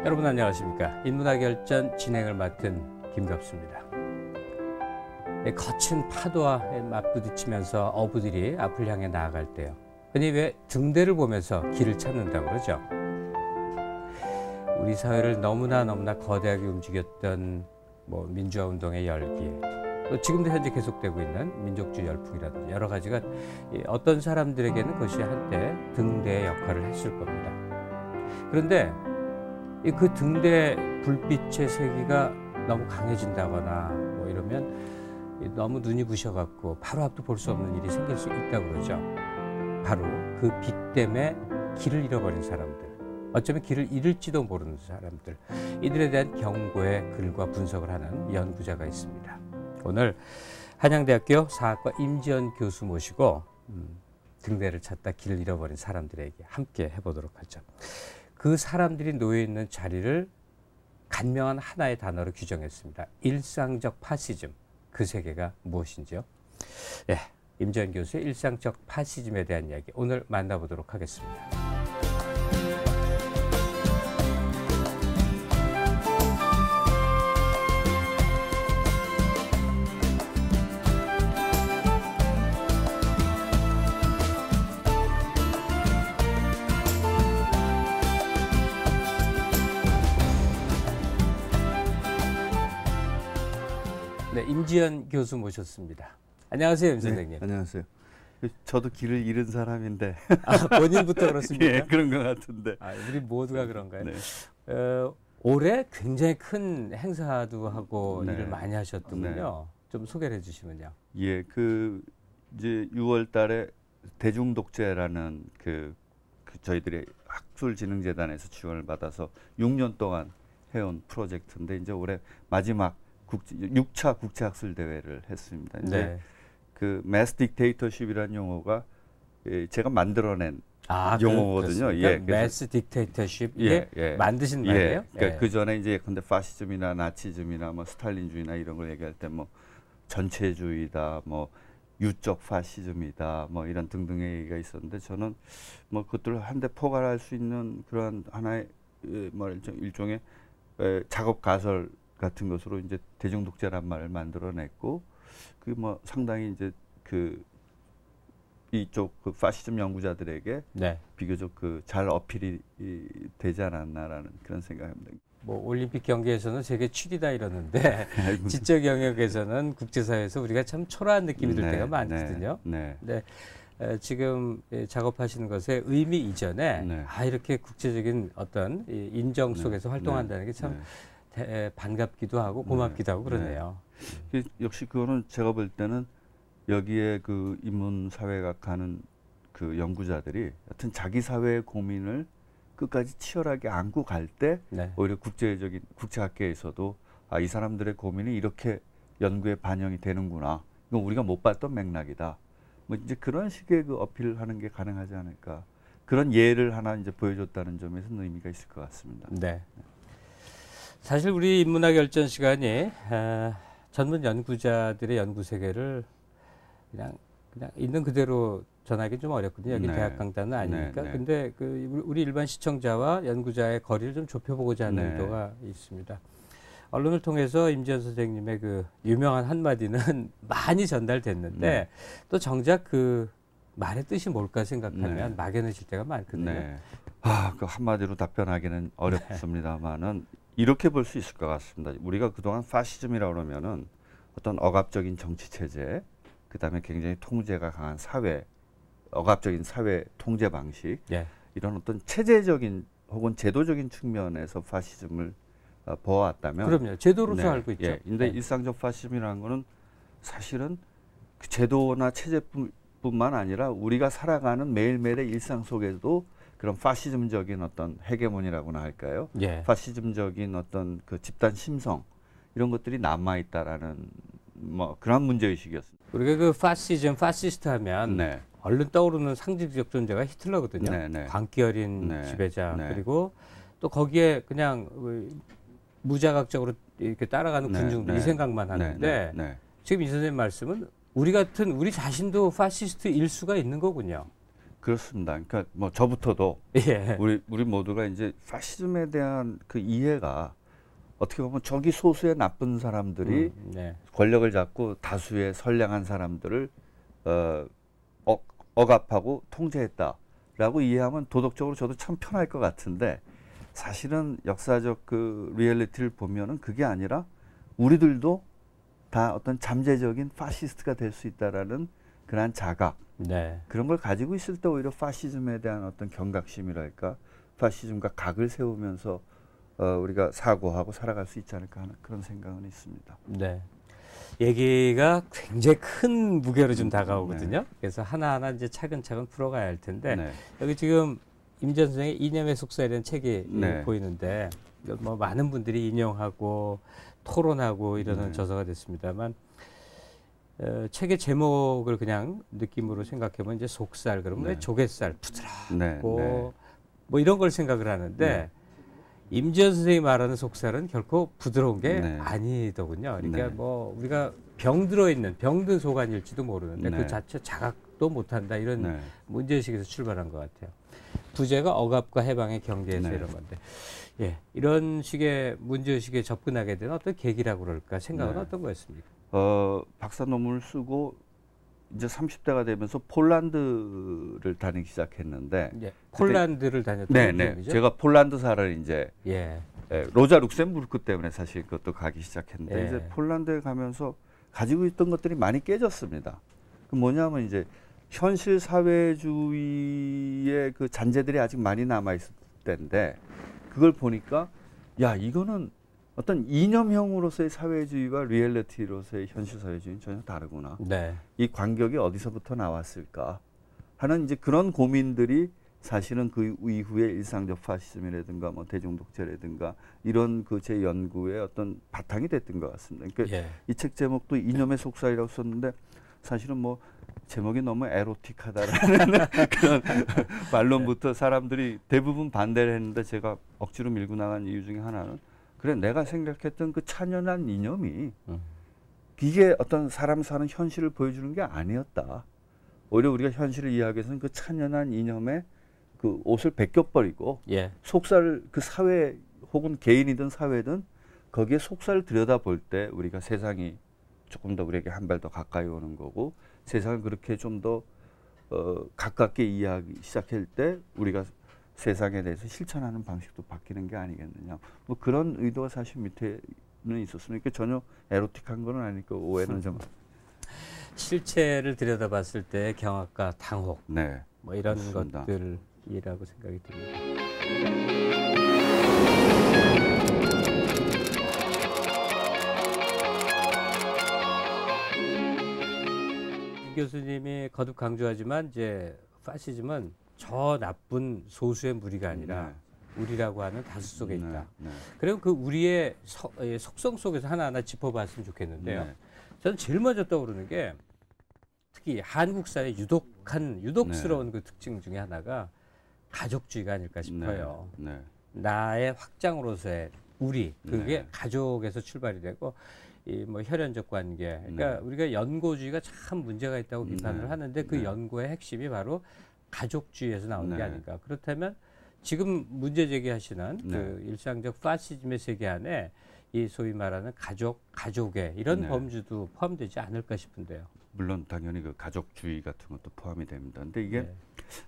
여러분 안녕하십니까. 인문학열전 진행을 맡은 김갑수입니다. 거친 파도와 맞부딪히면서 어부들이 앞을 향해 나아갈 때요, 흔히 왜 등대를 보면서 길을 찾는다고 그러죠. 우리 사회를 너무나 거대하게 움직였던 민주화 운동의 열기, 또 지금도 현재 계속되고 있는 민족주의 열풍이라든지 여러 가지가 어떤 사람들에게는 그것이 한때 등대의 역할을 했을 겁니다. 그런데 그 등대 불빛의 세기가 너무 강해진다거나 이러면 너무 눈이 부셔갖고 바로 앞도 볼 수 없는 일이 생길 수 있다고 그러죠. 바로 그 빛 때문에 길을 잃어버린 사람들, 어쩌면 길을 잃을지도 모르는 사람들, 이들에 대한 경고의 글과 분석을 하는 연구자가 있습니다. 오늘 한양대학교 사학과 임지연 교수 모시고 등대를 찾다 길을 잃어버린 사람들에게 함께 해보도록 하죠. 그 사람들이 놓여있는 자리를 간명한 하나의 단어로 규정했습니다. 일상적 파시즘, 그 세계가 무엇인지요? 네, 임지연 교수의 일상적 파시즘에 대한 이야기 오늘 만나보도록 하겠습니다. 네, 임지연 교수 모셨습니다. 안녕하세요, 임 선생님. 네, 안녕하세요. 저도 길을 잃은 사람인데. 본인부터 그렇습니까? 예, 그런 것 같은데. 우리 모두가 그런가요? 네. 올해 굉장히 큰 행사도 하고 네. 일을 많이 하셨더군요. 좀 소개를 해주시면요. 예, 이제 6월 달에 대중독재라는 저희들의 학술진흥재단에서 지원을 받아서 6년 동안 해온 프로젝트인데, 이제 올해 마지막 6차 국제학술대회를 했습니다. 이제 네. 그 매스 딕테이터십이라는 용어가 제가 만들어낸 용어거든요. 예, 매스 딕테이터십 이게 만드신 말이에요? 그러니까 그 전에 이제 근데 파시즘이나 나치즘이나 스탈린주의나 이런 걸 얘기할 때 전체주의다, 유적 파시즘이다, 이런 등등의 얘기가 있었는데, 저는 그것들을 한데 포괄할 수 있는 그러한 하나의 일종의 작업 가설 같은 것으로 이제 대중독재란 말을 만들어냈고, 상당히 이제 이쪽 파시즘 연구자들에게 네. 비교적 잘 어필이 되지 않았나라는 그런 생각입니다. 올림픽 경기에서는 세계 7위다 이러는데 지적 영역에서는 국제사회에서 우리가 참 초라한 느낌이 들 때가 많거든요. 네. 지금 작업하시는 것의 의미 이전에 이렇게 국제적인 어떤 인정 속에서 활동한다는 게 참 반갑기도 하고 고맙기도 하고 그러네요. 역시 그거는 제가 볼 때는 여기에 인문사회학 하는 연구자들이 여튼 자기 사회의 고민을 끝까지 치열하게 안고 갈 때 오히려 국제학계에서도 이 사람들의 고민이 이렇게 연구에 반영이 되는구나, 이건 우리가 못 봤던 맥락이다, 이제 그런 식의 어필을 하는 게 가능하지 않을까, 그런 예를 하나 이제 보여줬다는 점에서는 의미가 있을 것 같습니다. 네. 사실 우리 인문학 열전 시간이 전문 연구자들의 연구 세계를 그냥 있는 그대로 전하기 좀 어렵거든요. 여기 대학 강단은 아니니까. 근데 우리 일반 시청자와 연구자의 거리를 좀 좁혀보고자 하는 의도가 있습니다. 언론을 통해서 임지연 선생님의 유명한 한마디는 많이 전달됐는데 또 정작 말의 뜻이 뭘까 생각하면 막연해질 때가 많거든요. 그 한마디로 답변하기는 어렵습니다만은 이렇게 볼 수 있을 것 같습니다. 우리가 그동안 파시즘이라고 그러면은 어떤 억압적인 정치 체제, 그다음에 굉장히 통제가 강한 억압적인 사회 통제 방식, 이런 어떤 체제적인 혹은 제도적인 측면에서 파시즘을 보아왔다면, 그럼요. 제도로서 알고 있죠. 근데 일상적 파시즘이라는 거는 사실은 그 제도나 체제뿐만 아니라 우리가 살아가는 매일매일의 일상 속에도 그런 파시즘적인 어떤 헤게모니라고나 할까요? 파시즘적인 어떤 집단 심성, 이런 것들이 남아 있다라는 그런 문제 의식이었습니다. 우리가 파시즘, 파시스트 하면 얼른 떠오르는 상징적 존재가 히틀러거든요. 광기 어린 지배자. 그리고 또 거기에 그냥 무자각적으로 이렇게 따라가는 군중들, 이 생각만 하는데 지금 이 선생님 말씀은 우리 자신도 파시스트일 수가 있는 거군요. 그렇습니다. 그러니까 뭐 저부터도 예. 우리 모두가 이제 파시즘에 대한 그 이해가 어떻게 보면 저기 소수의 나쁜 사람들이 네. 권력을 잡고 다수의 선량한 사람들을 억압하고 통제했다라고 이해하면 도덕적으로 저도 참 편할 것 같은데 사실은 역사적 그 리얼리티를 보면은 그게 아니라 우리들도 다 어떤 잠재적인 파시스트가 될 수 있다라는 그러한 자각 네. 그런 걸 가지고 있을 때 오히려 파시즘에 대한 어떤 경각심이랄까 파시즘과 각을 세우면서 우리가 사고하고 살아갈 수 있지 않을까 하는 그런 생각은 있습니다. 네. 얘기가 굉장히 큰 무게로 좀 다가오거든요. 네. 그래서 하나하나 이제 차근차근 풀어가야 할 텐데 네. 여기 지금 임전 선생의 이념의 속사라는 책이 네. 보이는데 뭐 많은 분들이 인용하고 토론하고 이러는 네. 저서가 됐습니다만 책의 제목을 그냥 느낌으로 생각해보면 이제 속살 그러면 네. 조갯살 부드럽고 네. 네. 뭐 이런 걸 생각을 하는데 네. 임지연 선생이 말하는 속살은 결코 부드러운 게 네. 아니더군요. 그러니까 네. 뭐 우리가 병 들어있는 병든 속안일지도 모르는데 네. 그 자체 자각도 못한다 이런 네. 문제의식에서 출발한 것 같아요. 부제가 억압과 해방의 경계에서 네. 이런 건데 예, 이런 식의 문제의식에 접근하게 된 어떤 계기라고 그럴까 생각은 네. 어떤 거였습니까? 박사 논문을 쓰고 이제 30대가 되면서 폴란드를 다니기 시작했는데 예, 폴란드를 다녔던 네네 얘기죠? 제가 폴란드사를 이제 예. 로자 룩셈부르크 때문에 사실 그것도 가기 시작했는데 예. 이제 폴란드에 가면서 가지고 있던 것들이 많이 깨졌습니다. 그 뭐냐면 이제 현실 사회주의의 그 잔재들이 아직 많이 남아 있을 때인데 그걸 보니까 야 이거는 어떤 이념형으로서의 사회주의와 리얼리티로서의 현실 사회주의는 전혀 다르구나. 네. 이 간격이 어디서부터 나왔을까 하는 이제 그런 고민들이 사실은 그 이후에 일상적 파시즘이라든가 뭐 대중독재라든가 이런 그 제 연구의 어떤 바탕이 됐던 것 같습니다. 그러니까 예. 이 책 제목도 이념의 속살이라고 썼는데 사실은 뭐 제목이 너무 에로틱하다라는 그런 반론부터 사람들이 대부분 반대를 했는데 제가 억지로 밀고 나간 이유 중에 하나는 그래 내가 생각했던 그 찬연한 이념이 이게 어떤 사람 사는 현실을 보여주는 게 아니었다. 오히려 우리가 현실을 이해하기 위해서는 그 찬연한 이념에 그 옷을 벗겨버리고 예. 속살 그 사회 혹은 개인이든 사회든 거기에 속살을 들여다볼 때 우리가 세상이 조금 더 우리에게 한 발 더 가까이 오는 거고 세상을 그렇게 좀 더 가깝게 이해하기 시작할 때 우리가 세상에 대해서 실천하는 방식도 바뀌는 게 아니겠느냐. 뭐 그런 의도가 사실 밑에는 있었으니까 전혀 에로틱한 건 아니니까 오해는 좀. 실체를 들여다봤을 때 경악과 당혹 네. 뭐 이런 그렇습니다. 것들이라고 생각이 듭니다. 이 교수님이 거듭 강조하지만 이제 파시즘은 저 나쁜 소수의 무리가 아니라 우리라고 하는 다수 속에 있다. 네. 그리고 그 우리의 속성 속에서 하나하나 짚어봤으면 좋겠는데요. 네. 저는 제일 먼저 떠오르는 게 특히 한국 사회의 유독스러운 그 특징 중에 하나가 가족주의가 아닐까 싶어요. 네. 나의 확장으로서의 우리 그게 네. 가족에서 출발이 되고 이 뭐 혈연적 관계. 그러니까 우리가 연고주의가 참 문제가 있다고 비판을 하는데 그 연고의 핵심이 바로 가족주의에서 나오는 게 아닌가. 그렇다면 지금 문제 제기하시는 그 일상적 파시즘의 세계 안에 이 소위 말하는 가족의 이런 범주도 포함되지 않을까 싶은데요. 물론 당연히 그 가족주의 같은 것도 포함이 됩니다. 근데 이게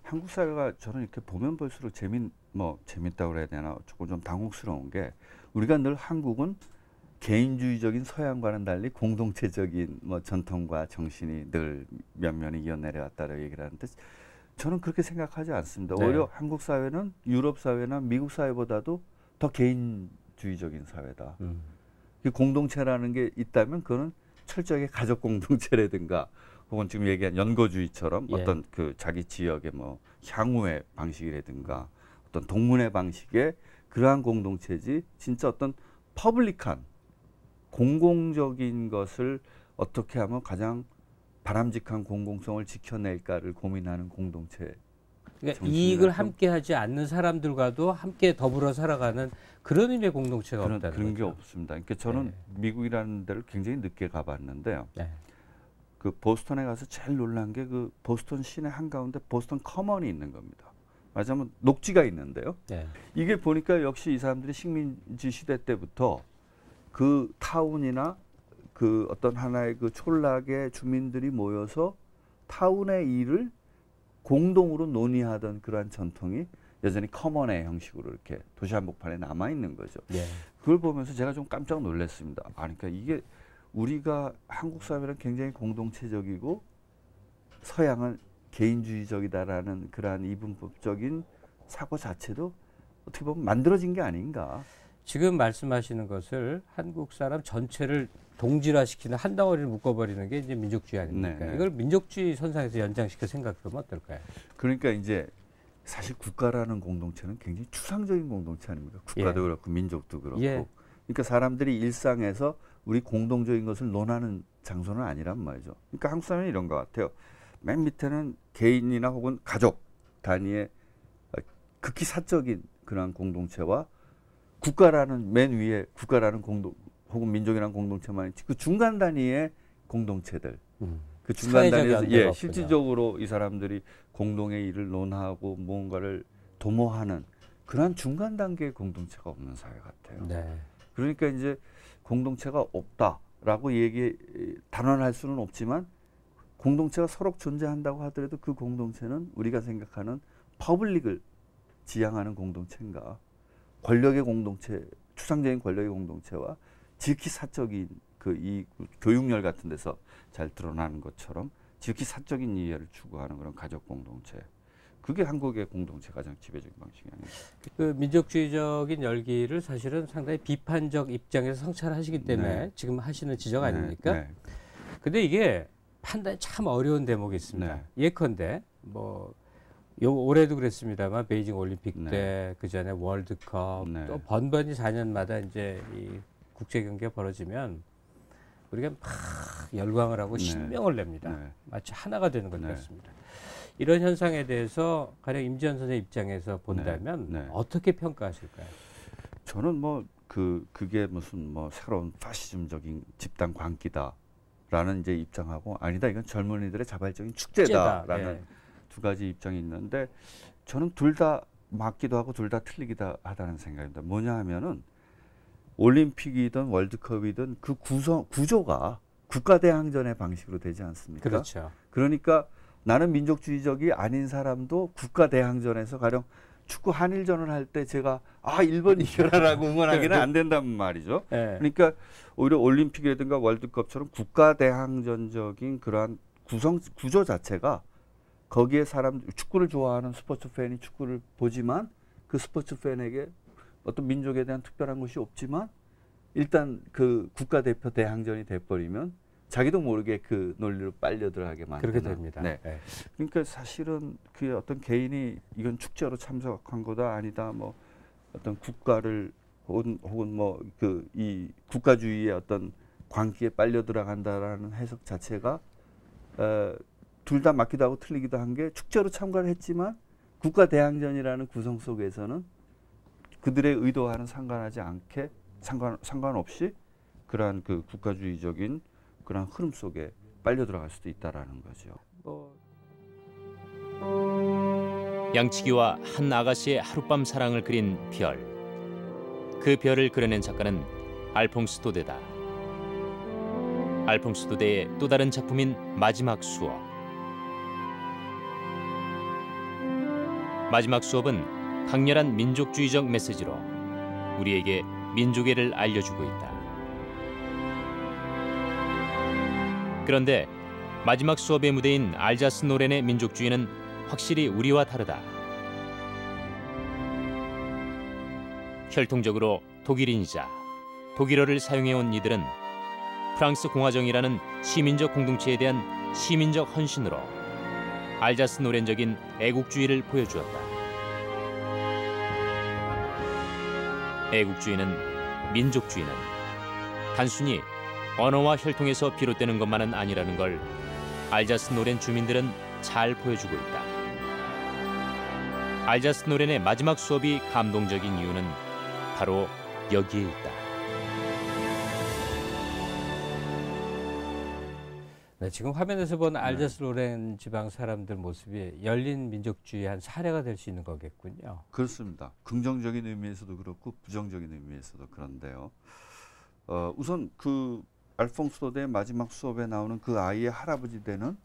한국 사회가 저는 이렇게 보면 볼수록 재밌다고 그래야 되나 조금 좀 당혹스러운 게 우리가 늘 한국은 개인주의적인 서양과는 달리 공동체적인 뭐 전통과 정신이 늘 면면이 이어내려왔다고 얘기를 하는데 저는 그렇게 생각하지 않습니다. 오히려 한국 사회는 유럽 사회나 미국 사회보다도 더 개인주의적인 사회다. 공동체라는 게 있다면 그거는 철저하게 가족 공동체라든가 혹은 지금 얘기한 연고주의처럼 어떤 그 자기 지역의 뭐 향후의 방식이라든가 어떤 동문회 방식의 그러한 공동체지 진짜 어떤 퍼블릭한 공공적인 것을 어떻게 하면 가장 바람직한 공공성을 지켜낼까를 고민하는 공동체. 그러니까 이익을 함께 하지 않는 사람들과도 함께 더불어 살아가는 그런 의미의 공동체가 없다는 그런 게 거죠. 없습니다. 그러니까 저는 미국이라는 데를 굉장히 늦게 가봤는데요. 그 보스턴에 가서 제일 놀란 게 그 보스턴 시내 한가운데 보스턴 커먼이 있는 겁니다. 말하자면 녹지가 있는데요. 네. 이게 보니까 역시 이 사람들이 식민지 시대 때부터 그 타운이나 그 어떤 하나의 그 촌락의 주민들이 모여서 타운의 일을 공동으로 논의하던 그러한 전통이 여전히 커먼의 형식으로 이렇게 도시 한복판에 남아 있는 거죠. 네. 그걸 보면서 제가 좀 깜짝 놀랐습니다. 그러니까 이게 우리가 한국 사회는 굉장히 공동체적이고 서양은 개인주의적이다라는 그러한 이분법적인 사고 자체도 어떻게 보면 만들어진 게 아닌가. 지금 말씀하시는 것을 한국 사람 전체를 동질화시키는 한 덩어리를 묶어버리는 게 이제 민족주의 아닙니까? 네. 이걸 민족주의 선상에서 연장시켜 생각하면 어떨까요? 그러니까 이제 사실 국가라는 공동체는 굉장히 추상적인 공동체 아닙니까? 국가도 예. 그렇고 민족도 그렇고. 예. 그러니까 사람들이 일상에서 우리 공동적인 것을 논하는 장소는 아니란 말이죠. 그러니까 한국 사람은 이런 것 같아요. 맨 밑에는 개인이나 혹은 가족 단위의 극히 사적인 그런 공동체와 국가라는 맨 위에 국가라는 공동 혹은 민족이라는 공동체만 있지 그 중간 단위의 공동체들 그 중간 단위에서 실질적으로 이 사람들이 공동의 일을 논하고 무언가를 도모하는 그러한 중간 단계의 공동체가 없는 사회 같아요. 네. 그러니까 이제 공동체가 없다라고 단언할 수는 없지만 공동체가 서로 존재한다고 하더라도 그 공동체는 우리가 생각하는 퍼블릭을 지향하는 공동체인가 권력의 공동체, 추상적인 권력의 공동체와 지극히 사적인 이 교육열 같은 데서 잘 드러나는 것처럼 지극히 사적인 이해를 추구하는 그런 가족 공동체. 그게 한국의 공동체 가장 지배적인 방식이 아닙니까? 그 민족주의적인 열기를 사실은 상당히 비판적 입장에서 성찰하시기 때문에 네. 지금 하시는 지적 아닙니까? 네. 근데 이게 판단이 참 어려운 대목이 있습니다. 네. 예컨대 올해도 그랬습니다만 베이징 올림픽 네. 때 그 전에 월드컵 네. 또 번번이 4년마다 이제 이 국제 경기가 벌어지면 우리가 막 열광을 하고 네. 신명을 냅니다. 네. 마치 하나가 되는 것 네. 같습니다. 이런 현상에 대해서 가령 임지연 선생님 입장에서 본다면 네. 네. 어떻게 평가하실까요? 저는 그게 무슨 새로운 파시즘적인 집단 광기다라는 이제 입장하고 아니다 이건 젊은이들의 자발적인 축제다라는 예. 두 가지 입장이 있는데 저는 둘 다 맞기도 하고 둘 다 틀리기도 하다는 생각입니다. 뭐냐 하면은 올림픽이든 월드컵이든 그 구조가 국가대항전의 방식으로 되지 않습니까? 그렇죠. 그러니까 나는 민족주의적이 아닌 사람도 국가대항전에서 가령 축구 한일전을 할 때 제가 일본 이겨라라고 응원하기는 안 된단 말이죠. 네. 그러니까 오히려 올림픽이라든가 월드컵처럼 국가대항전적인 그러한 구조 자체가 거기에 축구를 좋아하는 스포츠 팬이 축구를 보지만 그 스포츠 팬에게 어떤 민족에 대한 특별한 것이 없지만 일단 그 국가대표 대항전이 돼버리면 자기도 모르게 그 논리로 빨려들어가게 만드는. 그렇게 됩니다. 네. 네. 그러니까 사실은 그 어떤 개인이 이건 축제로 참석한 거다 아니다 어떤 국가를 혹은 이 국가주의의 어떤 광기에 빨려들어간다라는 해석 자체가 둘 다 맞기도 하고 틀리기도 한 게 축제로 참가를 했지만 국가대항전이라는 구성 속에서는 그들의 의도와는 상관없이 그러한 그 국가주의적인 그런 흐름 속에 빨려 들어갈 수도 있다라는 거죠. 양치기와 한 아가씨의 하룻밤 사랑을 그린 별. 그 별을 그려낸 작가는 알퐁스 도데다. 알퐁스 도데의 또 다른 작품인 마지막 수업. 마지막 수업은 강렬한 민족주의적 메시지로 우리에게 민족애를 알려주고 있다. 그런데 마지막 수업의 무대인 알자스 노렌의 민족주의는 확실히 우리와 다르다. 혈통적으로 독일인이자 독일어를 사용해온 이들은 프랑스 공화정이라는 시민적 공동체에 대한 시민적 헌신으로 알자스 노렌적인 애국주의를 보여주었다. 애국주의는 민족주의는 단순히 언어와 혈통에서 비롯되는 것만은 아니라는 걸 알자스 노렌 주민들은 잘 보여주고 있다. 알자스 노렌의 마지막 수업이 감동적인 이유는 바로 여기에 있다. 네, 지금 화면에서 본 알자스 로렌 지방 사람들 모습이 열린 민족주의 한 사례가 될 수 있는 거겠군요. 그렇습니다. 긍정적인 의미에서도 그렇고 부정적인 의미에서도 그런데요. 우선 그 알퐁스 도데의 마지막 수업에 나오는 그 아이의 할아버지 되는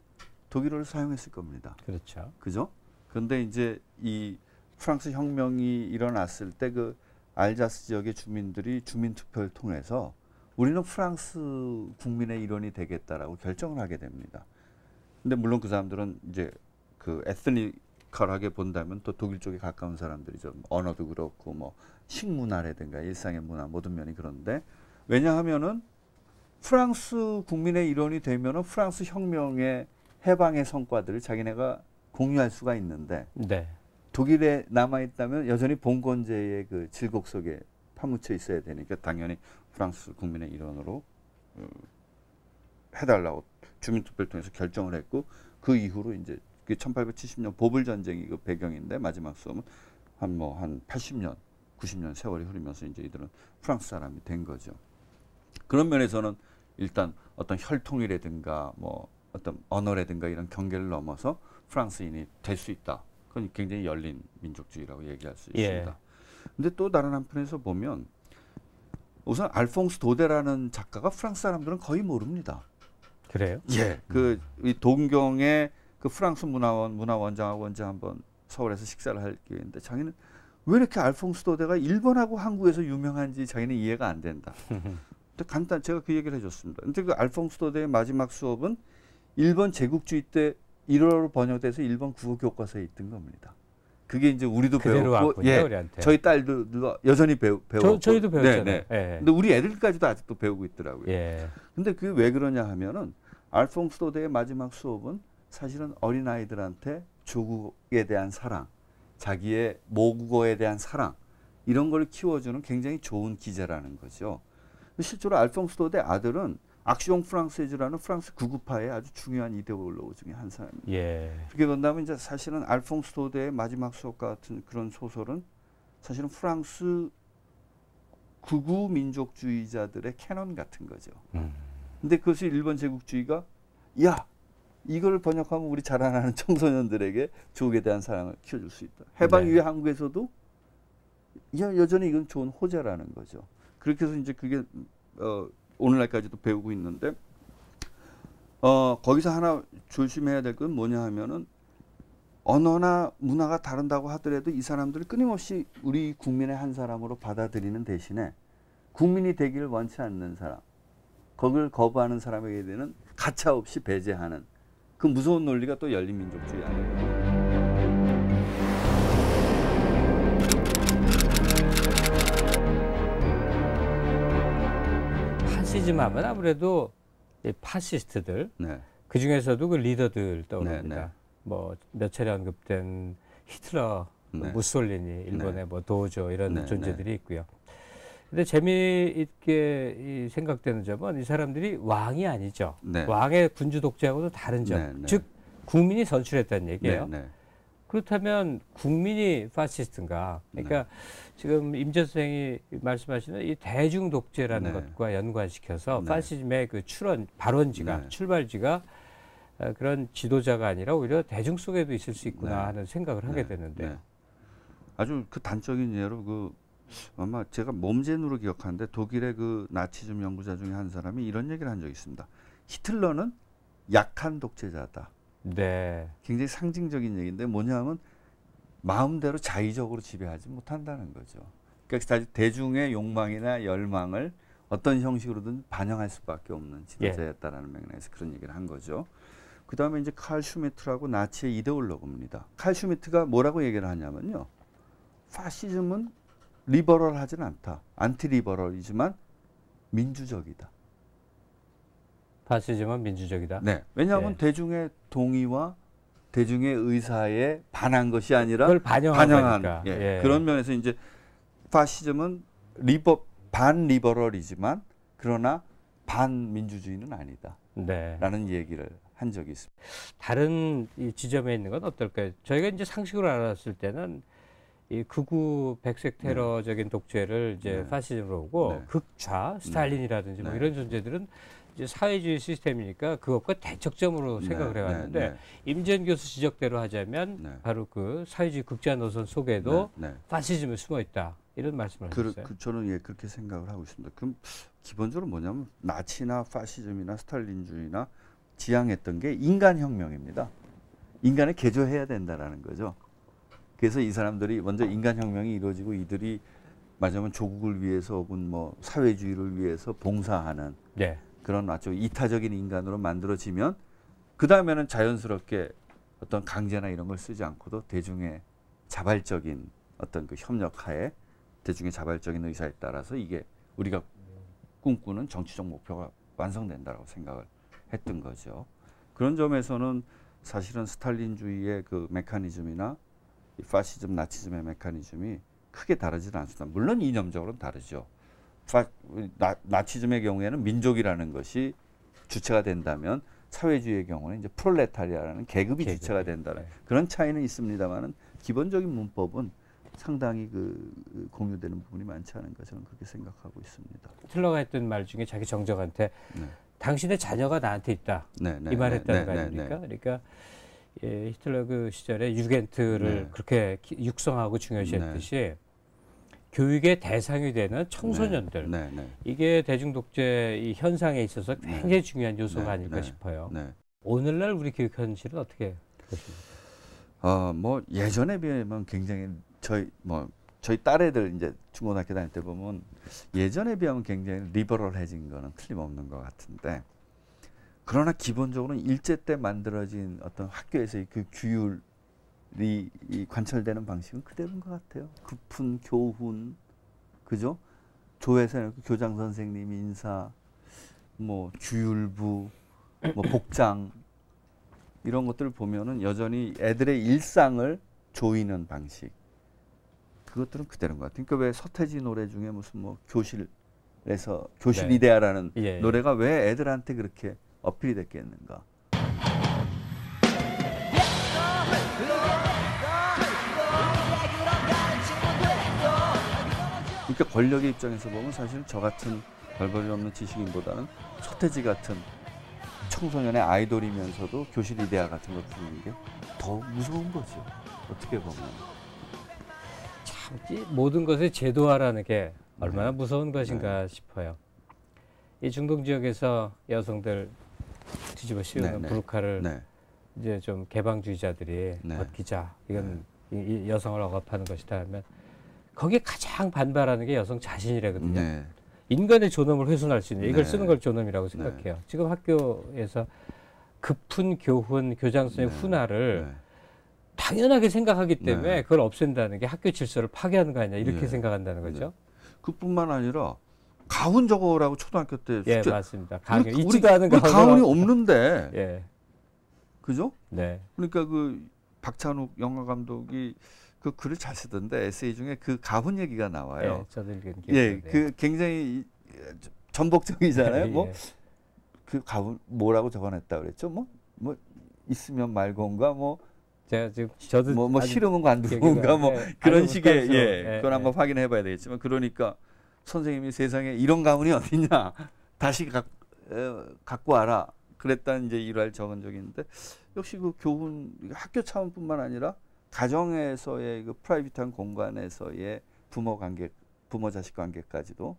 독일어를 사용했을 겁니다. 그렇죠. 그죠? 그런데 이제 이 프랑스 혁명이 일어났을 때 그 알자스 지역의 주민들이 주민 투표를 통해서 우리는 프랑스 국민의 일원이 되겠다라고 결정을 하게 됩니다. 근데 물론 그 사람들은 이제 그 에스니컬하게 본다면 또 독일 쪽에 가까운 사람들이죠. 언어도 그렇고 뭐 식문화라든가 일상의 문화 모든 면이 그런데 왜냐하면은 프랑스 국민의 일원이 되면은 프랑스 혁명의 해방의 성과들을 자기네가 공유할 수가 있는데 네. 독일에 남아 있다면 여전히 봉건제의 그 질곡 속에 파묻혀 있어야 되니까 당연히 프랑스 국민의 일원으로 해달라고 주민투표를 통해서 결정을 했고 그 이후로 이제 1870년 보불 전쟁이 그 배경인데 마지막 수업은 한 80년, 90년 세월이 흐르면서 이제 이들은 프랑스 사람이 된 거죠. 그런 면에서는 일단 어떤 혈통이라든가 뭐 어떤 언어라든가 이런 경계를 넘어서 프랑스인이 될 수 있다. 그건 굉장히 열린 민족주의라고 얘기할 수 있습니다. 근데 또 다른 한편에서 보면 우선 알퐁스 도데라는 작가가 프랑스 사람들은 거의 모릅니다. 그래요? 예. 그 이 동경의 그 프랑스 문화원장하고 언제 한번 서울에서 식사를 할 기회인데 자기는 왜 이렇게 알퐁스 도데가 일본하고 한국에서 유명한지 자기는 이해가 안 된다. 근데 제가 그 얘기를 해줬습니다. 근데 그 알퐁스 도데의 마지막 수업은 일본 제국주의 때 일어로 번역돼서 일본 국어 교과서에 있던 겁니다. 그게 이제 우리도 배웠고, 왔군요, 예, 우리한테. 저희 딸들도 여전히 배웠고, 저희도 배웠잖아요. 네, 네. 예. 근데 우리 애들까지도 아직도 배우고 있더라고요. 예. 근데 그게 왜 그러냐 하면은 알퐁스 도데의 마지막 수업은 사실은 어린 아이들한테 조국에 대한 사랑, 자기의 모국어에 대한 사랑 이런 걸 키워주는 굉장히 좋은 기제라는 거죠. 실제로 알퐁스 도데 아들은 악시옹 프랑세즈라는 프랑스 구구파의 아주 중요한 이데올로그 중에 한 사람입니다. 예. 그렇게 본다면 이제 사실은 알퐁스 도데의 마지막 수업 같은 그런 소설은 사실은 프랑스 극우 민족주의자들의 캐논 같은 거죠. 근데 그것이 일본 제국주의가 야 이걸 번역하면 우리 자라나는 청소년들에게 조국에 대한 사랑을 키워줄 수 있다. 해방 이후에 한국에서도 여전히 이건 좋은 호재라는 거죠. 그렇게 해서 이제 그게 오늘날까지도 배우고 있는데 거기서 하나 조심해야 될 건 뭐냐 하면은 언어나 문화가 다른다고 하더라도 이 사람들을 끊임없이 우리 국민의 한 사람으로 받아들이는 대신에 국민이 되기를 원치 않는 사람, 거기를 거부하는 사람에게 되는 가차없이 배제하는 그 무서운 논리가 또 열린민족주의 아니에요. 파시즘 하면 아무래도 파시스트들, 네. 그 중에서도 그 리더들 떠오릅니다. 네, 네. 뭐 몇 차례 언급된 히틀러, 네. 무솔리니, 일본의 네. 뭐 도조 이런 네, 존재들이 있고요. 근데 재미있게 생각되는 점은 이 사람들이 왕이 아니죠. 네. 왕의 군주 독재하고도 다른 점. 네, 네. 즉 국민이 선출했다는 얘기예요. 네, 네. 그렇다면 국민이 파시스트인가? 그러니까 네. 지금 임 선생이 말씀하시는 이 대중 독재라는 네. 것과 연관시켜서 네. 파시즘의 그 발원지가 네. 출발지가 그런 지도자가 아니라 오히려 대중 속에도 있을 수 있구나 네. 하는 생각을 네. 하게 되는데. 네. 아주 그 단적인 예로 아마 제가 몸젠으로 기억하는데 독일의 그 나치즘 연구자 중에 한 사람이 이런 얘기를 한 적이 있습니다. 히틀러는 약한 독재자다. 네. 굉장히 상징적인 얘기인데 뭐냐면 마음대로 자의적으로 지배하지 못한다는 거죠. 그러니까 대중의 욕망이나 열망을 어떤 형식으로든 반영할 수밖에 없는 지도자였다라는 맥락에서 그런 얘기를 한 거죠. 그 다음에 이제 칼 슈미트라고 나치의 이데올로그입니다. 칼 슈미트가 뭐라고 얘기를 하냐면요. 파시즘은 리버럴하지는 않다. 안티리버럴이지만 민주적이다. 파시즘은 민주적이다. 네. 왜냐하면 네. 대중의 동의와 대중의 의사에 반한 것이 아니라 그걸 반영한 예. 그런 면에서 이제 파시즘은 반리버럴이지만 그러나 반민주주의는 아니다. 네. 라는 얘기를 한 적이 있습니다. 다른 이 지점에 있는 건 어떨까요? 저희가 이제 상식으로 알았을 때는 이 극우 백색 테러적인 독재를 이제 네. 파시즘으로 보고 네. 극좌 스탈린이라든지 뭐 네. 이런 존재들은 이제 사회주의 시스템이니까 그것과 대척점으로 생각을 해왔는데 임전 교수 지적대로 하자면 바로 그 사회주의 극좌 노선 속에도 파시즘이 숨어 있다 이런 말씀을 하셨어요. 저는 예 그렇게 생각을 하고 있습니다. 그럼 기본적으로 뭐냐면 나치나 파시즘이나 스탈린주의나 지향했던 게 인간혁명입니다. 인간을 개조해야 된다라는 거죠. 그래서 이 사람들이 먼저 인간혁명이 이루어지고 이들이 말하자면 조국을 위해서 혹은 뭐 사회주의를 위해서 봉사하는 그런 아주 이타적인 인간으로 만들어지면 그 다음에는 자연스럽게 어떤 강제나 이런 걸 쓰지 않고도 대중의 자발적인 어떤 그 협력하에 대중의 자발적인 의사에 따라서 이게 우리가 꿈꾸는 정치적 목표가 완성된다고 생각을 했던 거죠. 그런 점에서는 사실은 스탈린주의의 그 메커니즘이나 이 파시즘, 나치즘의 메커니즘이 크게 다르지는 않습니다. 물론 이념적으로는 다르죠. 나치즘의 경우에는 민족이라는 것이 주체가 된다면 사회주의의 경우는 이제 프롤레타리아라는 계급이 주체가 된다는 그런 차이는 있습니다만은 기본적인 문법은 상당히 그 공유되는 부분이 많지 않은가 저는 그렇게 생각하고 있습니다. 히틀러가 했던 말 중에 자기 정적한테 당신의 자녀가 나한테 있다 이 말했다는 거 아닙니까? 그러니까 예, 히틀러 그 시절에 유겐트를 그렇게 육성하고 중요시했듯이 교육의 대상이 되는 청소년들 이게 대중독재 이 현상에 있어서 굉장히 중요한 요소가 아닐까 싶어요. 오늘날 우리 교육 현실은 어떻게 보십니까? 뭐 예전에 비하면 굉장히 저희 딸애들 이제 중고등학교 다닐 때 보면 예전에 비하면 굉장히 리버럴해진 거는 틀림없는 것 같은데 그러나 기본적으로는 일제 때 만들어진 어떤 학교에서의 그 규율이 관철되는 방식은 그대로인 것 같아요. 급훈, 교훈, 그죠? 조에서 교장 선생님 인사, 뭐 규율부, 뭐 복장 이런 것들을 보면은 여전히 애들의 일상을 조이는 방식. 그것들은 그대로인 것 같아요. 그러니까 왜 서태지 노래 중에 무슨 뭐 교실에서 교실 이데아라는 노래가 왜 애들한테 그렇게 어필이 됐겠는가? 그러니까 권력의 입장에서 보면 사실 저 같은 별볼일 없는 지식인보다는 서태지 같은 청소년의 아이돌이면서도 교실 이데아 같은 걸 부르는 게 더 무서운 거죠. 어떻게 보면. 참 모든 것을 제도화라는 게 얼마나 무서운 것인가 싶어요. 이 중동 지역에서 여성들 뒤집어 씌우는 부르카를 이제 좀 개방주의자들이 벗기자 이건 이 여성을 억압하는 것이다 하면 거기에 가장 반발하는 게 여성 자신이라거든요. 인간의 존엄을 훼손할 수 있는 이걸 쓰는 걸 존엄이라고 생각해요. 지금 학교에서 급훈, 교훈, 교장선생의 훈화를 당연하게 생각하기 때문에 그걸 없앤다는 게 학교 질서를 파괴하는 거 아니냐 이렇게 생각한다는 거죠. 그뿐만 아니라 가훈 적어라고 초등학교 때 숙제. 예, 맞습니다. 있지도 우리 않은 가훈이 없는데. 그죠? 네. 그러니까 그 박찬욱 영화 감독이 그 글을 잘 쓰던데 에세이 중에 그 가훈 얘기가 나와요. 저도 읽은 기억이 그 굉장히 전복적이잖아요. 뭐 그 가훈 뭐라고 적어냈다 그랬죠? 뭐 있으면 말건가 뭐 제가 지금 저도 뭐 싫으면 관두건가 뭐 그런 식의 그건 한번 확인해봐야 되겠지만 그러니까 선생님이 세상에 이런 가훈이 어딨냐 다시 갖고 와라 그랬다는 이제 일화를 적은 적이 있는데 역시 그 교훈 학교 차원뿐만 아니라 가정에서의 그 프라이빗한 공간에서의 부모 관계 부모 자식 관계까지도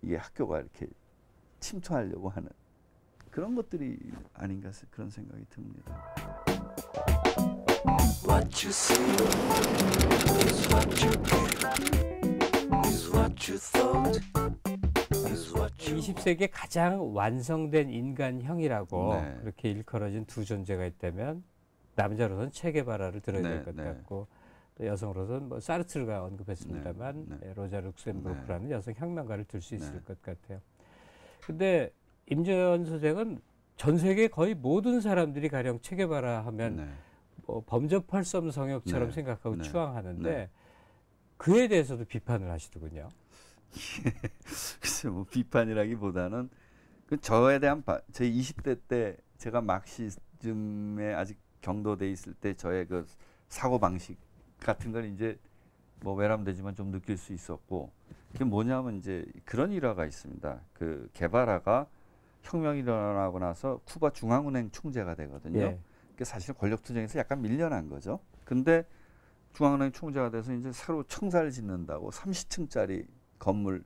이게 학교가 이렇게 침투하려고 하는 그런 것들이 아닌가 그런 생각이 듭니다. What you see is what you get, is what you thought, is what you 20세기에 가장 완성된 인간형이라고 그렇게 일컬어진 두 존재가 있다면 남자로서는 체게바라를 들어야 될 것 같고 또 여성으로서는 뭐 사르트르가 언급했습니다만 로자 룩셈부르크라는 여성 혁명가를 들 수 있을 것 같아요. 근데 임재원 선생은 전 세계 거의 모든 사람들이 가령 체게바라 하면 뭐 범접할 수 없는 성역처럼 생각하고 추앙하는데 그에 대해서도 비판을 하시더군요. 글쎄 뭐 비판이라기보다는 그 저에 대한 제 20대 때 제가 막시즘에 아직 경도돼 있을 때 저의 그 사고 방식 같은 걸 이제 뭐 외람되지만 좀 느낄 수 있었고 그게 뭐냐면 이제 그런 일화가 있습니다. 그 게바라가 혁명이 일어나고 나서 쿠바 중앙은행 총재가 되거든요. 예. 그게 사실 권력 투쟁에서 약간 밀려난 거죠. 근데 중앙은행 총재가 돼서 이제 새로 청사를 짓는다고 30층짜리 건물을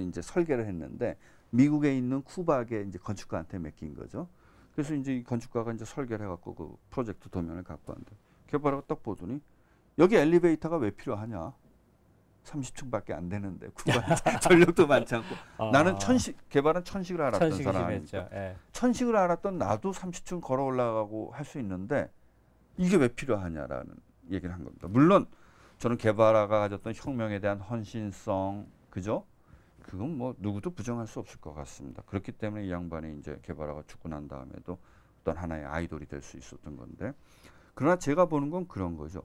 이제 설계를 했는데 미국에 있는 쿠바계 이제 건축가한테 맡긴 거죠. 그래서 이제 이 건축가가 이제 설계를 해갖고 그 프로젝트 도면을 갖고 왔는데 개발하고 딱 보더니 여기 엘리베이터가 왜 필요하냐? 30층밖에 안 되는데 쿠바 전력도 많지 않고 나는 개발은 천식을 알았던 사람이니까 예. 천식을 알았던 나도 30층 걸어 올라가고 할 수 있는데 이게 왜 필요하냐라는 얘기를 한 겁니다. 물론 저는 개발화가 가졌던 혁명에 대한 헌신성, 그죠? 그건 뭐 누구도 부정할 수 없을 것 같습니다. 그렇기 때문에 이 양반이 이제 개발화가 죽고 난 다음에도 어떤 하나의 아이돌이 될 수 있었던 건데, 그러나 제가 보는 건 그런 거죠.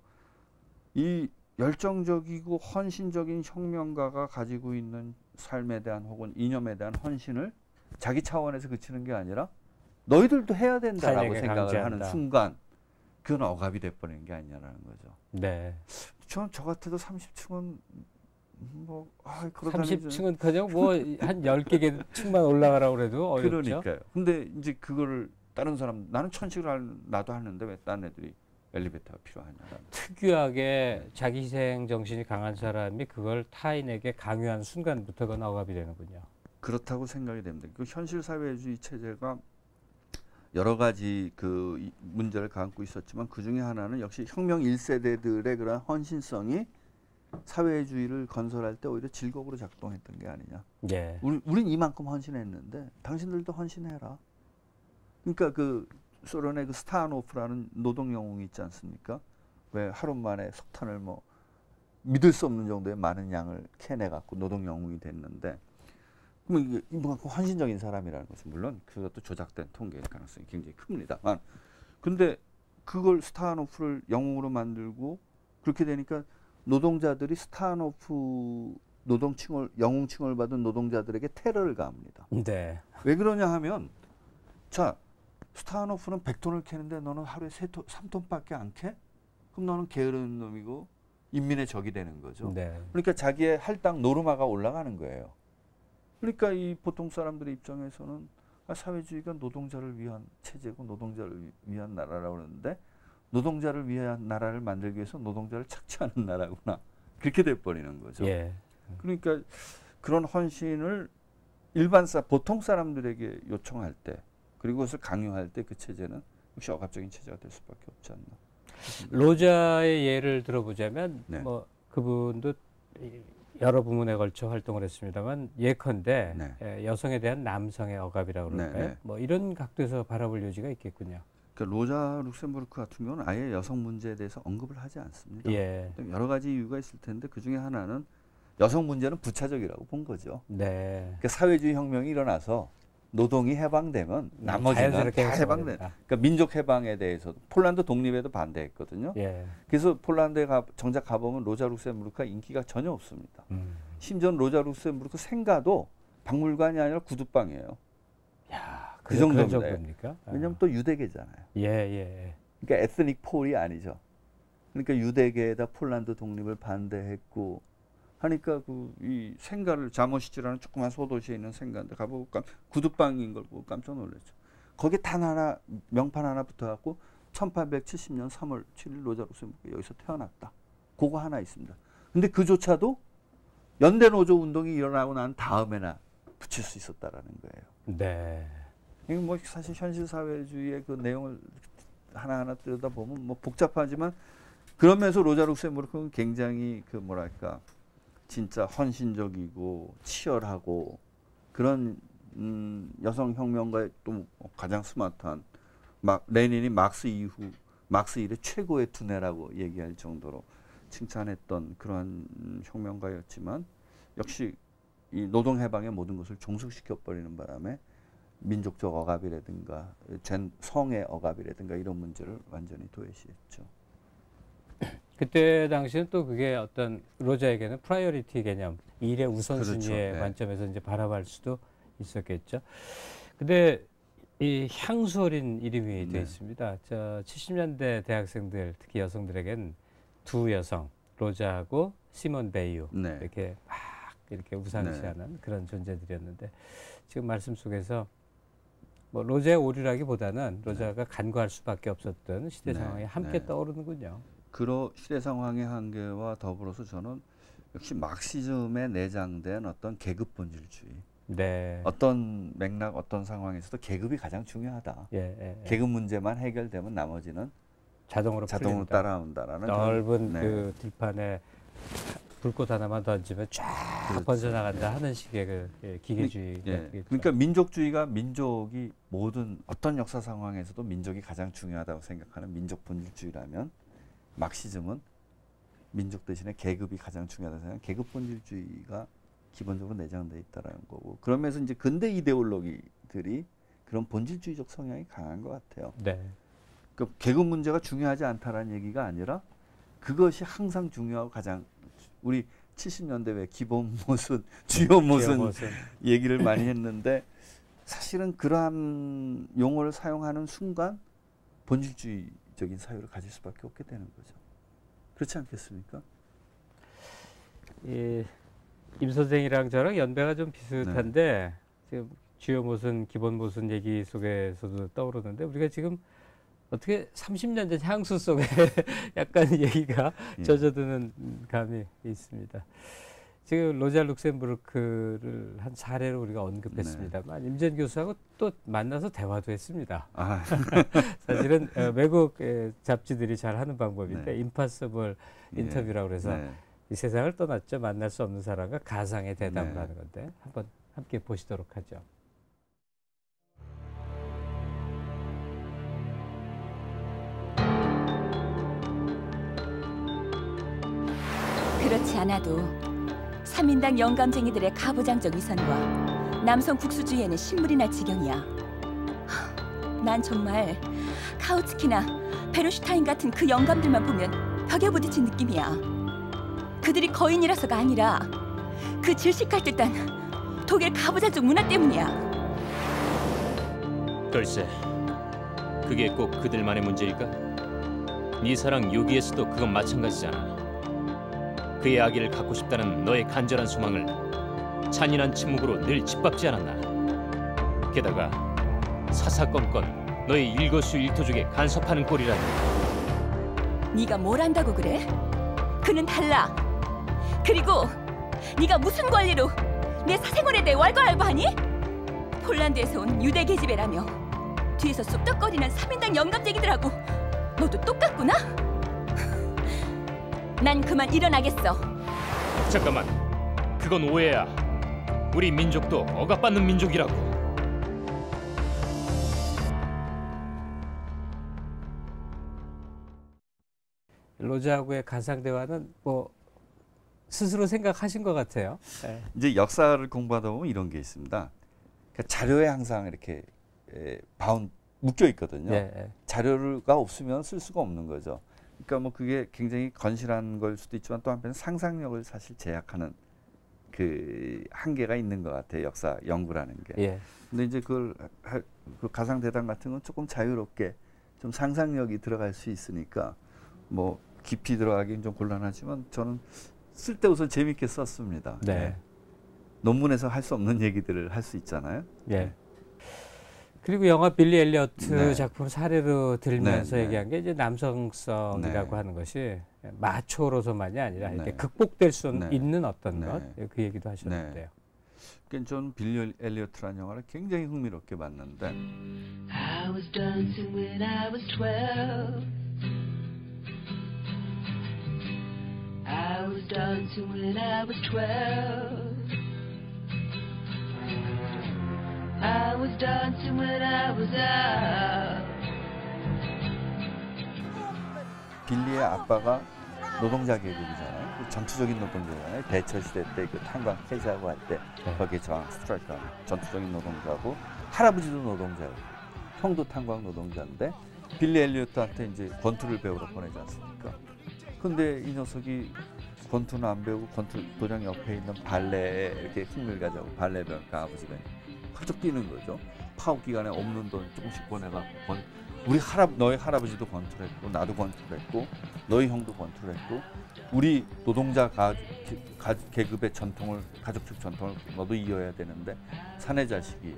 이 열정적이고 헌신적인 혁명가가 가지고 있는 삶에 대한 혹은 이념에 대한 헌신을 자기 차원에서 그치는 게 아니라 너희들도 해야 된다라고 생각을 강제한다. 하는 순간 그건 억압이 돼버리는 게 아니냐라는 거죠. 네. 저 같아도 30층은 뭐 그러다니 30층은 그냥 뭐 한 10개 층만 올라가라고 그래도 어렵죠. 그러니까요. 근데 이제 그거를 다른 사람 나는 천식을 나도 하는데 왜 다른 애들이 엘리베이터가 필요하냐. 특유하게 자기 희생 정신이 강한 사람이 그걸 타인에게 강요한 순간부터 그건 억압이 되는군요. 그렇다고 생각이 됩니다. 그 현실 사회주의 체제가 여러 가지 그 문제를 갖고 있었지만 그 중에 하나는 역시 혁명 1세대들의 그런 헌신성이 사회주의를 건설할 때 오히려 질곡으로 작동했던 게 아니냐. 예. 우린 이만큼 헌신했는데 당신들도 헌신해라. 그러니까 그 소련의 그 스타노프라는 노동 영웅이 있지 않습니까? 왜 하루 만에 석탄을 뭐 믿을 수 없는 정도의 많은 양을 캐내 갖고 노동 영웅이 됐는데, 그러면 이게 이만큼 헌신적인 사람이라는 것은 물론 그것도 조작된 통계일 가능성이 굉장히 큽니다만, 근데 그걸 스타노프를 영웅으로 만들고 그렇게 되니까 노동자들이 스타노프 영웅칭을 받은 노동자들에게 테러를 가합니다. 네. 왜 그러냐 하면, 자, 스타노프는 100톤을 캐는데 너는 하루에 3톤밖에 안 캐? 그럼 너는 게으른 놈이고 인민의 적이 되는 거죠. 네. 그러니까 자기의 할당 노르마가 올라가는 거예요. 그러니까 이 보통 사람들의 입장에서는 사회주의가 노동자를 위한 체제고 노동자를 위한 나라라고 그러는데, 노동자를 위한 나라를 만들기 위해서 노동자를 착취하는 나라구나. 그렇게 돼버리는 거죠. 예. 그러니까 그런 헌신을 보통 사람들에게 요청할 때, 그리고 그것을 강요할 때 그 체제는 역시 억압적인 체제가 될 수밖에 없지 않나. 로자의 예를 들어보자면 네. 뭐 그분도 여러 부문에 걸쳐 활동을 했습니다만 예컨대 네. 여성에 대한 남성의 억압이라고 그럴까요? 네. 뭐 이런 각도에서 바라볼 여지가 있겠군요. 그러니까 로자 룩셈부르크 같은 경우는 아예 여성 문제에 대해서 언급을 하지 않습니다. 예. 여러 가지 이유가 있을 텐데 그 중에 하나는 여성 문제는 부차적이라고 본 거죠. 네. 그러니까 사회주의 혁명이 일어나서 노동이 해방되면 나머지는 다 해방돼. 그러니까 민족 해방에 대해서 폴란드 독립에도 반대했거든요. 예. 그래서 폴란드에 정작 가보면 로자 룩셈부르크가 인기가 전혀 없습니다. 심지어 로자 룩셈부르크 생가도 박물관이 아니라 구두방이에요. 야, 그 정도입니다. 정도입니까? 왜냐하면 또 유대계잖아요. 예. 그러니까 에스닉 폴이 아니죠. 그러니까 유대계에다 폴란드 독립을 반대했고 하니까 이 생가를 자모시치라는 조그만 소도시에 있는 생가인데 가보고 구두방인 걸 보고 깜짝 놀랐죠. 거기에 단 하나 명판 하나 붙어갖고 1870년 3월 7일 로자 룩셈부르크 여기서 태어났다. 그거 하나 있습니다. 근데 그조차도 연대 노조 운동이 일어나고 난 다음에나 붙일 수 있었다라는 거예요. 네. 이거 뭐 사실 현실 사회주의의 그 내용을 하나하나 들여다보면 뭐 복잡하지만, 그러면서 로자 룩셈부르크는 굉장히 그 뭐랄까 진짜 헌신적이고 치열하고 그런 여성 혁명가의 또 가장 스마트한 레닌이 막스 일의 최고의 두뇌라고 얘기할 정도로 칭찬했던 그러한 혁명가였지만, 역시 이 노동 해방의 모든 것을 종속시켜 버리는 바람에 민족적 억압이라든가 성의 억압이라든가 이런 문제를 완전히 도외시했죠. 그때 당시는 또 그게 어떤 로자에게는 프라이어리티 개념, 일의 우선순위의 그렇죠. 네. 관점에서 이제 바라볼 수도 있었겠죠. 근데 이 향수 어린 이름이 되어 있습니다. 70년대 대학생들, 특히 여성들에겐 두 여성, 로자하고 시몬 베이유 네. 이렇게 막 이렇게 우상시하는 그런 존재들이었는데, 지금 말씀 속에서 뭐 로제의 오류라기보다는 로제가 간과할 수밖에 없었던 시대 상황이 함께 떠오르는군요. 그런 시대 상황의 한계와 더불어서 저는 역시 막시즘에 내장된 어떤 계급 본질주의. 네. 어떤 맥락, 어떤 상황에서도 계급이 가장 중요하다. 계급 문제만 해결되면 나머지는 자동으로 따라온다라는 넓은 그 들판에 불꽃 하나만 던지면 쫙 번져나간다 하는 식의 그 기계주의. 그러니까 민족주의가 민족이 모든 어떤 역사 상황에서도 민족이 가장 중요하다고 생각하는 민족 본질주의라면 막시즘은 민족 대신에 계급이 가장 중요하다고 생각하는 계급 본질주의가 기본적으로 내장돼 있다라는 거고, 그러면서 이제 근대 이데올로기들이 그런 본질주의적 성향이 강한 것 같아요. 그러니까 계급 문제가 중요하지 않다라는 얘기가 아니라 그것이 항상 중요하고 가장 우리 70년대 왜 기본 모순, 주요 모순 얘기를 많이 했는데 사실은 그러한 용어를 사용하는 순간 본질주의적인 사유를 가질 수밖에 없게 되는 거죠. 그렇지 않겠습니까? 예, 임 선생이랑 저랑 연배가 좀 비슷한데 지금 주요 모순, 기본 모순 얘기 속에서도 떠오르는데 우리가 지금 어떻게 30년 전 향수 속에 약간 얘기가 젖어드는 감이 있습니다. 지금 로자 룩셈부르크를 한 사례로 우리가 언급했습니다만 임전 교수하고 또 만나서 대화도 했습니다. 사실은 외국 잡지들이 잘 하는 방법인데 임파서블 인터뷰라고 그래서 이 세상을 떠났죠. 만날 수 없는 사람과 가상의 대담을 하는 건데 한번 함께 보시도록 하죠. 그렇지 않아도 3인당 영감쟁이들의 가부장적 위선과 남성 국수주의에는 신물이 날 지경이야. 난 정말 카우츠키나 베르슈타인 같은 그 영감들만 보면 벽에 부딪힌 느낌이야. 그들이 거인이라서가 아니라 그 질식할 듯한 독일 가부장적 문화 때문이야. 글쎄, 그게 꼭 그들만의 문제일까? 네 사랑 요기에서도 그건 마찬가지잖아. 그의 아기를 갖고 싶다는 너의 간절한 소망을 잔인한 침묵으로 늘 짓밟지 않았나. 게다가 사사건건 너의 일거수일투족에 간섭하는 꼴이라니. 네가 뭘 안다고 그래? 그는 달라. 그리고 네가 무슨 권리로 내 사생활에 대해 왈가왈부하니? 폴란드에서 온 유대 계집애라며 뒤에서 쑥덕거리는 3인당 영감쟁이들하고 너도 똑같구나? 난 그만 일어나겠어. 잠깐만, 그건 오해야. 우리 민족도 억압받는 민족이라고. 로자하고의 가상 대화는 뭐 스스로 생각하신 것 같아요. 이제 역사를 공부하다 보면 이런 게 있습니다. 그러니까 자료에 항상 이렇게 묶여 있거든요. 자료가 없으면 쓸 수가 없는 거죠. 그러니까 뭐 그게 굉장히 건실한 걸 수도 있지만 또 한편은 상상력을 사실 제약하는 그 한계가 있는 것 같아요. 역사 연구라는 게. 근데 이제 그 가상 대담 같은 건 조금 자유롭게 좀 상상력이 들어갈 수 있으니까 뭐 깊이 들어가긴 좀 곤란하지만 저는 쓸 때 우선 재밌게 썼습니다. 논문에서 할 수 없는 얘기들을 할 수 있잖아요. 그리고 영화 빌리 엘리어트 작품 사례로 들면서 얘기한 게 이제 남성성이라고 하는 것이 마초로서만이 아니라 이렇게 극복될 수 있는 어떤 것, 그 얘기도 하셨는데요. 그러니까 저는 빌리 엘리어트라는 영화를 굉장히 흥미롭게 봤는데 I was dancing when I was 12. I was dancing when I was 12. I was dancing when I was out. 빌리의 아빠가 노동자 계급이잖아요. 그 전투적인 노동자잖아요. 대처 시대 때 그 탄광 폐쇄하고 할 때 거기에 저항 스트라이크 전투적인 노동자고 할아버지도 노동자예요. 형도 탄광 노동자인데 빌리 엘리어트한테 이제 권투를 배우러 보내지 않습니까? 근데 이 녀석이 권투는 안 배우고 권투 도장 옆에 있는 발레에 이렇게 흥미를 가져고 발레 배우니까 아버지가 펄쩍 뛰는 거죠. 파업 기간에 없는 돈 조금씩 보내갖고 너희 할아버지도 권투를 했고 나도 권투를 했고 너희 형도 권투를 했고 우리 노동자 계급의 전통을 가족적 전통을 너도 이어야 되는데 사내 자식이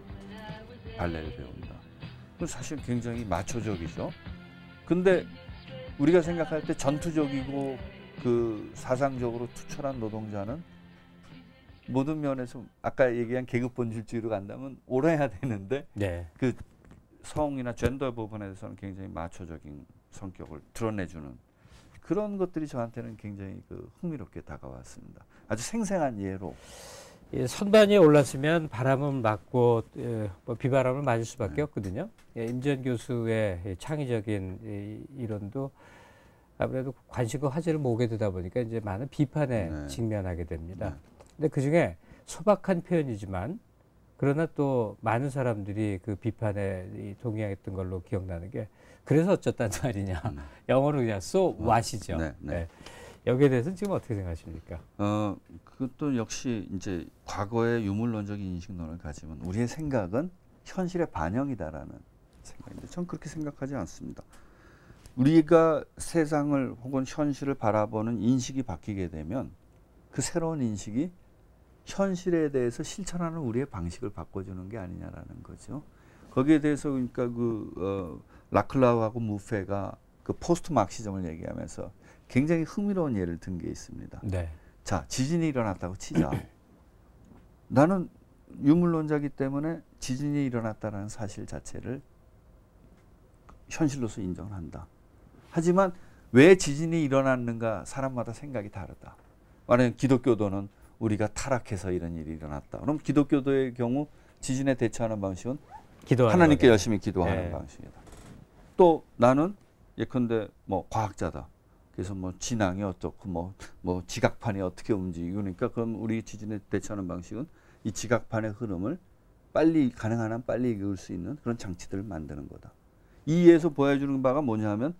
발레를 배운다. 그건 사실 굉장히 마초적이죠. 근데 우리가 생각할 때 전투적이고 그 사상적으로 투철한 노동자는 모든 면에서 아까 얘기한 계급 본질주의로 간다면 옳아야 되는데 네. 그 성이나 젠더 부분에서는 굉장히 마초적인 성격을 드러내주는 그런 것들이 저한테는 굉장히 그 흥미롭게 다가왔습니다. 아주 생생한 예로. 예, 선반 위에 올랐으면 바람은 맞고 뭐 비바람을 맞을 수밖에 네. 없거든요. 예, 임지연 교수의 창의적인 이론도 아무래도 관심과 화제를 모으게 되다 보니까 이제 많은 비판에 네. 직면하게 됩니다. 네. 근데 그 중에 소박한 표현이지만 그러나 또 많은 사람들이 그 비판에 동의했던 걸로 기억나는 게 그래서 어쩌단 말이냐. 영어로 그냥 so what이죠. 네, 네. 네. 여기에 대해서는 지금 어떻게 생각하십니까? 그것도 역시 이제 과거의 유물론적인 인식론을 가지면 우리의 생각은 현실의 반영이다라는 생각인데 전 그렇게 생각하지 않습니다. 우리가 세상을 혹은 현실을 바라보는 인식이 바뀌게 되면 그 새로운 인식이 현실에 대해서 실천하는 우리의 방식을 바꿔주는 게 아니냐라는 거죠. 거기에 대해서 그러니까 라클라우하고 무페가 그 포스트 마크시즘을 얘기하면서 굉장히 흥미로운 예를 든 게 있습니다. 네. 자, 지진이 일어났다고 치자. 나는 유물론자이기 때문에 지진이 일어났다는 사실 자체를 현실로서 인정한다. 하지만 왜 지진이 일어났는가 사람마다 생각이 다르다. 만약에 기독교도는 우리가 타락해서 이런 일이 일어났다. 그럼 기독교도의 경우 지진에 대처하는 방식은 하나님께 거죠. 열심히 기도하는 네. 방식이다. 또 나는 예컨대 뭐 과학자다. 그래서 뭐 진앙이 어떻고 뭐 지각판이 어떻게 움직이고 그러니까 그럼 우리 지진에 대처하는 방식은 이 지각판의 흐름을 빨리 가능한 한 빨리 읽을 수 있는 그런 장치들을 만드는 거다. 이에서 보여주는 바가 뭐냐면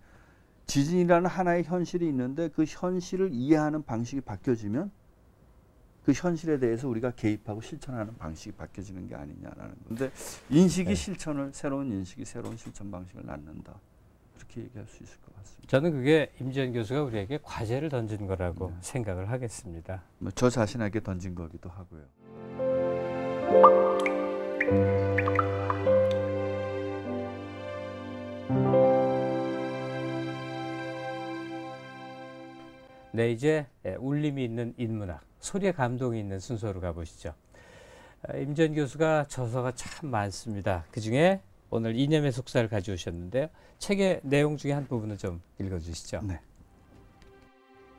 지진이라는 하나의 현실이 있는데 그 현실을 이해하는 방식이 바뀌어지면 그 현실에 대해서 우리가 개입하고 실천하는 방식이 바뀌어지는 게 아니냐라는 건데 인식이 네. 실천을 새로운 인식이 새로운 실천 방식을 낳는다. 그렇게 얘기할 수 있을 것 같습니다. 저는 그게 임지연 교수가 우리에게 과제를 던진 거라고 생각을 하겠습니다. 뭐 저 자신에게 던진 거기도 하고요. 네, 이제 울림이 있는 인문학, 소리에 감동이 있는 순서로 가보시죠. 임지연 교수가 저서가 참 많습니다. 그중에 오늘 이념의 속사를 가져오셨는데요. 책의 내용 중에 한 부분을 좀 읽어주시죠. 네.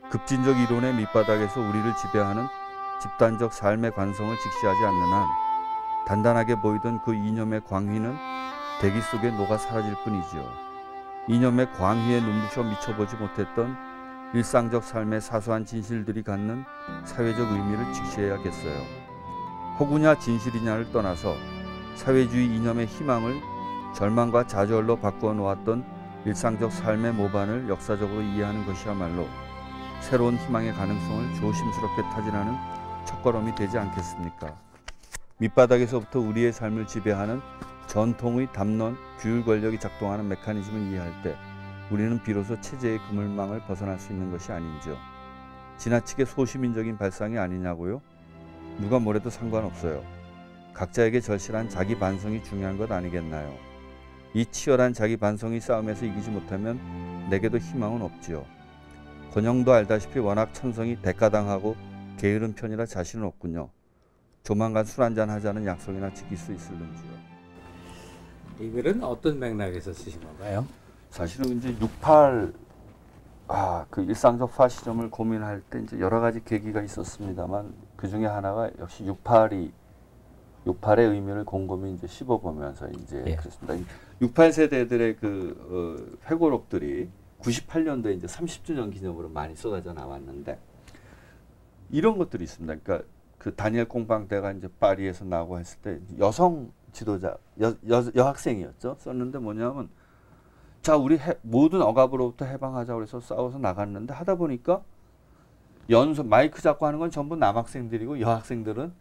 급진적 이론의 밑바닥에서 우리를 지배하는 집단적 삶의 관성을 직시하지 않는 한 단단하게 보이던 그 이념의 광휘는 대기 속에 녹아 사라질 뿐이지요. 이념의 광휘에 눈부셔 미쳐보지 못했던 일상적 삶의 사소한 진실들이 갖는 사회적 의미를 직시해야겠어요. 호구냐 진실이냐를 떠나서 사회주의 이념의 희망을 절망과 좌절로 바꾸어 놓았던 일상적 삶의 모반을 역사적으로 이해하는 것이야말로 새로운 희망의 가능성을 조심스럽게 타진하는 첫걸음이 되지 않겠습니까? 밑바닥에서부터 우리의 삶을 지배하는 전통의 담론, 규율 권력이 작동하는 메커니즘을 이해할 때 우리는 비로소 체제의 그물망을 벗어날 수 있는 것이 아닌지요. 지나치게 소시민적인 발상이 아니냐고요? 누가 뭐래도 상관없어요. 각자에게 절실한 자기 반성이 중요한 것 아니겠나요? 이 치열한 자기 반성의 싸움에서 이기지 못하면 내게도 희망은 없지요. 권영도 알다시피 워낙 천성이 대가당하고 게으른 편이라 자신은 없군요. 조만간 술 한잔 하자는 약속이나 지킬 수 있을는지요. 이 글은 어떤 맥락에서 쓰신 건가요? 사실은 이제 68 그 일상적 파시즘을 고민할 때 이제 여러 가지 계기가 있었습니다만 그 중에 하나가 역시 68의 의미를 곰곰이 이제 씹어보면서 이제 예. 그렇습니다. 68 세대들의 그 회고록들이 98년도에 이제 30주년 기념으로 많이 쏟아져 나왔는데 이런 것들이 있습니다. 그러니까 그 다니엘 콩방대가 이제 파리에서 나오고 했을 때 여성 지도자 여학생이었죠. 썼는데 뭐냐면 자 우리 모든 억압으로부터 해방하자 그래서 싸워서 나갔는데 하다 보니까 마이크 잡고 하는 건 전부 남학생들이고 여학생들은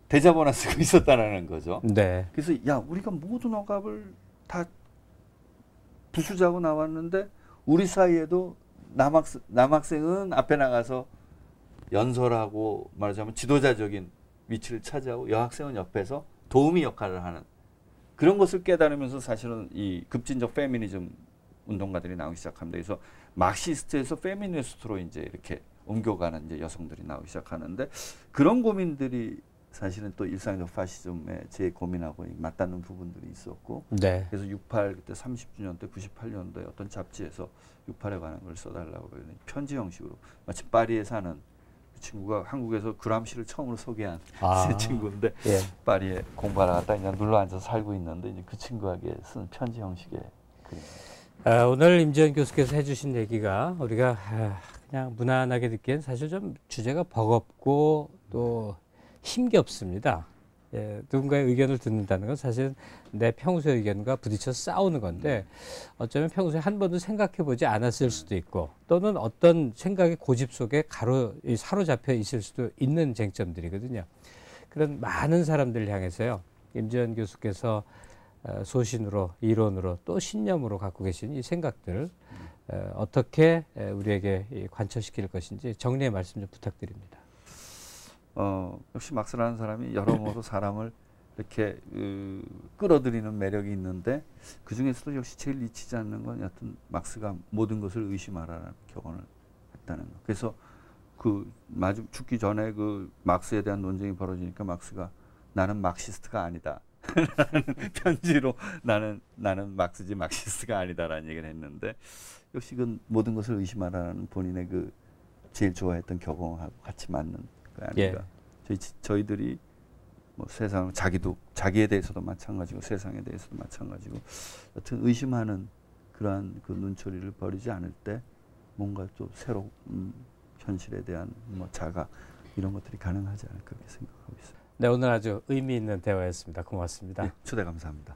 대자보나 쓰고 있었다라는 거죠. 네. 그래서 야 우리가 모든 억압을 다 부수자고 나왔는데 우리 사이에도 남학생은 앞에 나가서 연설하고 말하자면 지도자적인 위치를 차지하고 여학생은 옆에서 도우미 역할을 하는 그런 것을 깨달으면서 사실은 이 급진적 페미니즘 운동가들이 나오기 시작합니다. 그래서 막시스트에서 페미니스트로 이제 이렇게 옮겨가는 이제 여성들이 나오기 시작하는데 그런 고민들이 사실은 또 일상적 파시즘에 제 고민하고 맞닿는 부분들이 있었고 네. 그래서 68 그때 30주년 때 98년도에 어떤 잡지에서 68에 관한 걸 써달라고 그러는 편지 형식으로 마치 파리에 사는 그 친구가 한국에서 그람시를 처음으로 소개한 친구인데 예. 파리에 공부하러 갔다 그냥 눌러 앉아서 살고 있는데 이제 그 친구에게 쓴 편지 형식의 글입니다. 오늘 임지연 교수께서 해주신 얘기가 우리가 그냥 무난하게 듣기엔 사실 좀 주제가 버겁고 또 힘겹습니다. 예, 누군가의 의견을 듣는다는 건 사실 내 평소의 의견과 부딪혀서 싸우는 건데 어쩌면 평소에 한 번도 생각해 보지 않았을 수도 있고 또는 어떤 생각의 고집 속에 사로잡혀 있을 수도 있는 쟁점들이거든요. 그런 많은 사람들을 향해서요. 임지연 교수께서 소신으로 이론으로 또 신념으로 갖고 계신 이 생각들 어떻게 우리에게 관철시킬 것인지 정리의 말씀 좀 부탁드립니다. 역시 막스라는 사람이 여러모로 사람을 이렇게 끌어들이는 매력이 있는데 그 중에서도 역시 제일 잊히지 않는 건 여하튼 막스가 모든 것을 의심하라는 격언을 했다는 거. 그래서 그 죽기 전에 그 막스에 대한 논쟁이 벌어지니까 막스가 나는 막시스트가 아니다. 라는 편지로 나는 막스지 막시스트가 아니다라는 얘기를 했는데 역시 그 모든 것을 의심하라는 본인의 그 제일 좋아했던 격언하고 같이 맞는 거 아닌가. 예. 저희들이 뭐 세상 자기에 대해서도 마찬가지고 세상에 대해서도 마찬가지고 여튼 의심하는 그러한 그 눈초리를 버리지 않을 때 뭔가 또 새로운 현실에 대한 뭐 자각 이런 것들이 가능하지 않을까 그렇게 생각하고 있습니다. 네, 오늘 아주 의미 있는 대화였습니다. 고맙습니다. 네, 초대 감사합니다.